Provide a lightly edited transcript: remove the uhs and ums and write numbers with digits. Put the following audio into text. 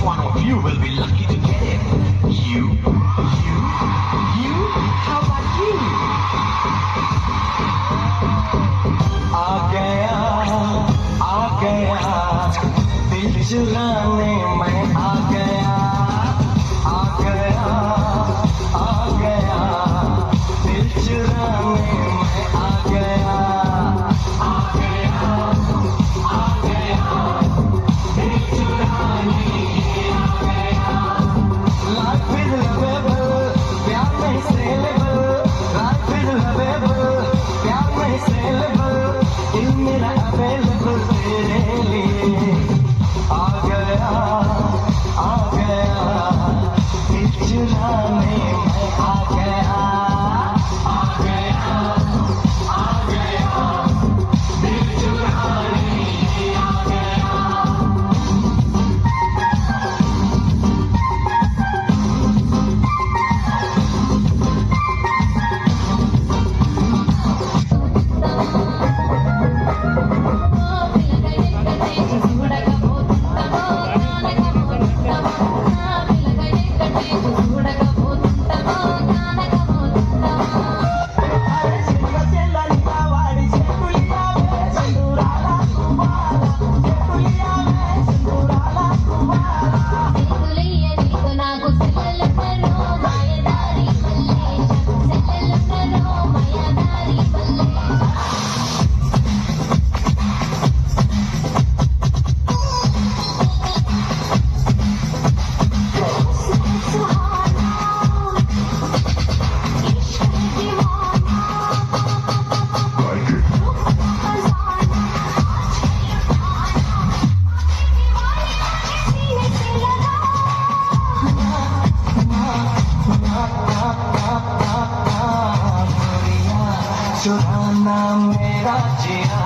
one of you will be lucky to get it. You, how about you? आ गया दिल चुराने मैं आ गया दिल चुराने मैं आ गया दिल चुराने Life is lovable, प्यार में saleable. Life is lovable, प्यार में saleable. दिल मेरा available तेरे लिए. आ गया दिल चुराने मैं आ गया दिल चुराने आ गया. चुराना मेरा जिया